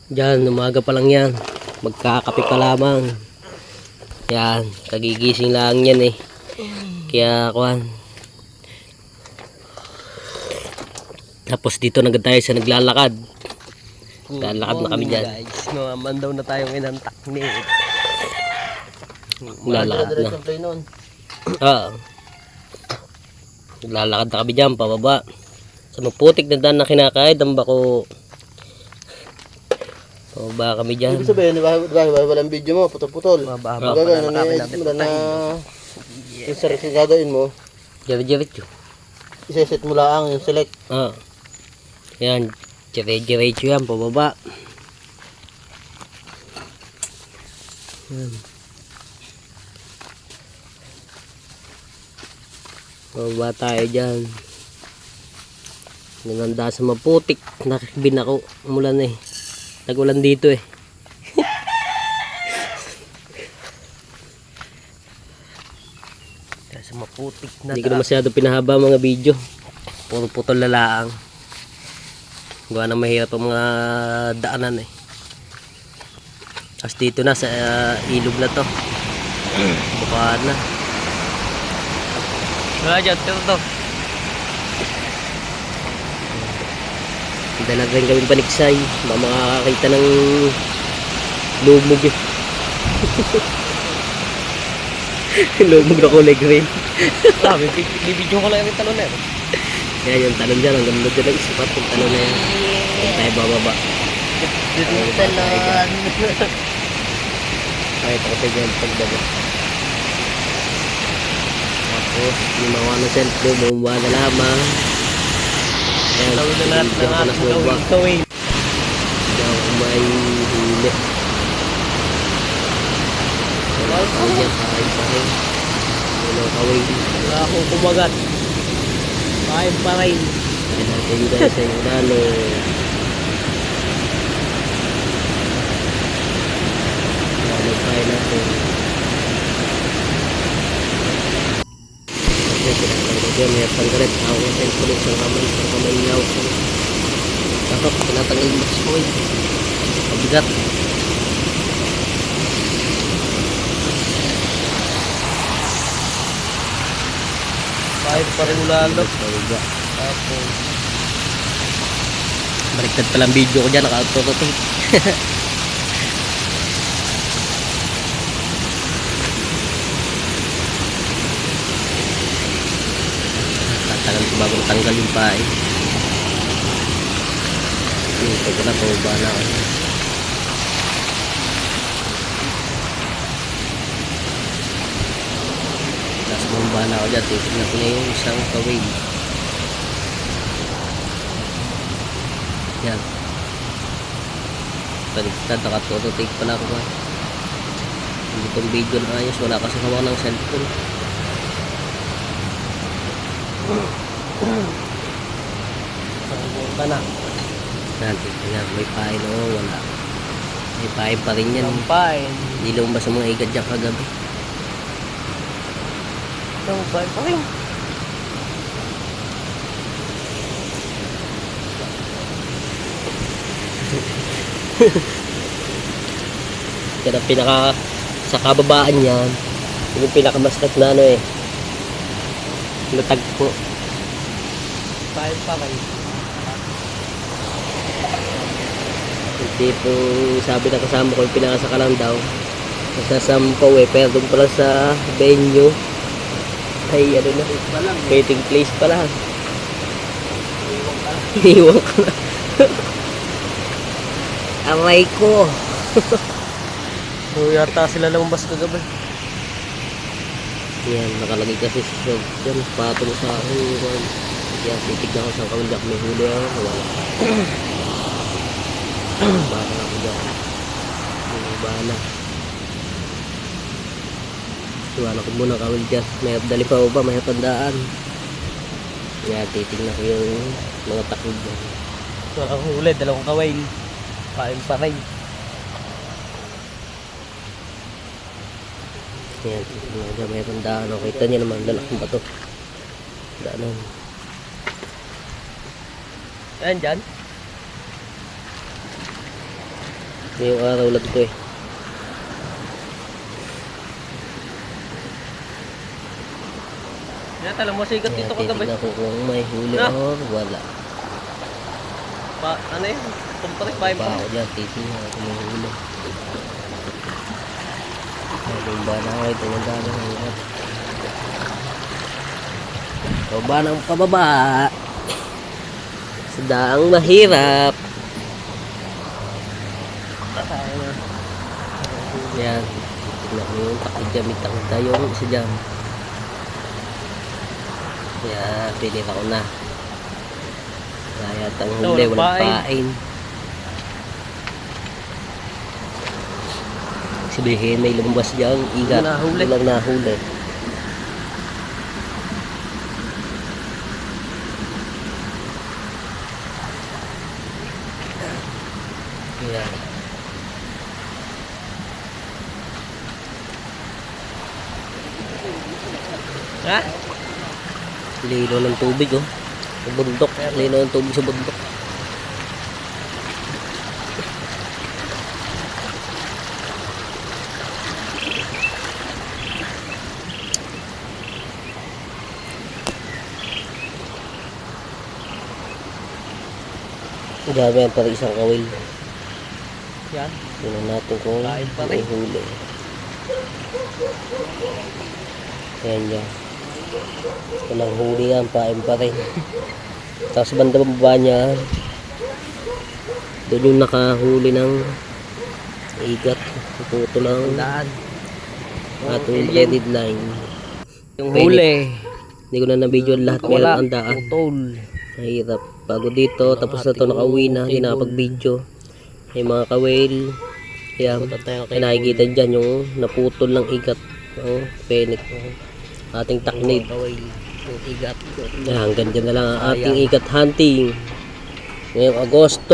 Diyan, umaga pa lang yan. Magkakape pa lamang. Yan, kagigising lang yan eh. Kaya kuhan. Tapos dito na tayo sa naglalakad. Lalakad na kami dyan. Guys, mamandaw na tayo ngayon ng taknik. Lalakad na. Lalakad na kami dyan, pababa. Sa maputik na daan na kinakaid, ang bako. Pababa kami dyan. Ibig sabihin, walang video mo, putol-putol. Mababa Gagawin pa na natin mo na yung sarili gagawin mo. Diretso. Iseset mo lang yung select. Yan, diretso yan, pababa. Yan. Pababa tayo dyan. Nananda sa maputik. Nakikibin ako. Umulan eh. Nag-ulan dito eh. Sa maputik na Hindi ko na masyado pinahaba mga video. Puro putol lalaang. Gawa na mahirap ang mga daanan eh. Tapos dito na sa ilog na to. Bukaan na. Wala dyan, to. Dalag rin kami paniksay. Makakakita ng lumog eh. Lumog na kulay green. Bibidyo ko lang yung talon na yun. Kaya yung talon dyan, ang ganda dyan ang isipat yung talon na yan. Huwag tayo bababa. Talon. Kahit ako tayo dyan pagbaba. Tapos, limawa na cellphone, bumaba na lamang. Ayan, Tawin na lahat ng ating bumaba. gawin. Diyan ako may huli. Wala ako dyan, pahay. Wala kawin. Wala akong kumagat. Kain pa rin. Kaya natin dyan sa yung dalo. Kaya natin. Yan, may tanggalit. Ako yung tanggalit sa kamay. Sa kamay niya ako. Tapos, pinatanggal yung box ko eh. Mabigat. Kain pa rin lalo. Mabigat. Tapos, Baliktad palang video ko dyan. Naka-auto-tape. Tagal ko bago natanggal yung pae. Ito ko na, pababa na ako. Tapos bumaba na ako dyan. Titignan ko na yung isang kaway. Yan. Baliktad, naka-auto-take pala ako ba. Hindi itong video na ayos. Wala kasi hawak ng cellphone. sangguan ka na. Natin, may pain o wala. May pain pa rin yan. Sampain. Hindi lumabas sa mga igadyak kagabi. Sampain pa rin. Kaya pinaka sa kababaan yan, yung pinakamaskat na ano eh. Natagpo. Kain pa rin. Hindi po sabi na kasama ko yung pinakasaka lang daw. Nasasampaw eh, pero doon pala sa venue ay ano na, waiting place pa lang. Iwan ka na. Aray ko. So yata sila lumabas kagabi. Yan, nakalagay kasi sa dyan, patong sa akin. Kaya titignan ko sa kaundak, may huli ako. Wala. Baka ako dyan. Bala. Wala ko muna kawin dyan. May dali pa ba? May tandaan. Kaya titignan ko yung mga takod dyan. So ang huli, dalawang kawain. Kain pa rin. Yan, titignan ko dyan. May tandaan. O, kita nyo naman, lalaking bato. Daanan. Ayan dyan. Ngayong araw lang to eh. Yan, tala mo sigat Kaya dito kagabi. titignan ko kung may huli Na. or wala. Ano yun? Kumparik pa Pa ako dyan, titignan ko may huli. Yung ba na ako, ito yung gano'n ng lahat. Baba ng pababa. Sa daang mahirap. Yan. Tignan mo yung takidyamitang tayong isa dyan. Yan, pinira ko na. Kaya tang huli, Walang walang pain. pain. Sabihin may lumabas dyan, igat. Nahuli. Walang nahuli. Yan. Ha? Lino ng tubig oh. Sa bundok. Lino ng tubig sa bundok. Grabe yan, parang isang kawil. Yan. Tingnan natin kung Kain pa may rin. huli. Ayan yan. Walang huli yan, pain pa rin. Tapos banda baba niya, doon yung nakahuli ng igat. Puto ng Daan. ating alien. headed line. Yung Pwede. huli. Hindi ko na na-video lahat, Wala. meron ang daan. Putol. Mahirap. Bago dito, tapos na ito nakauwi na, hindi nakapag-video. May mga kawil. Yan. Ay nakikita dyan yung naputol ng igat. Oh, penik. Ating taknid. Yung igat. Hanggang dyan na lang ang ating igat hunting. Ngayong Agosto.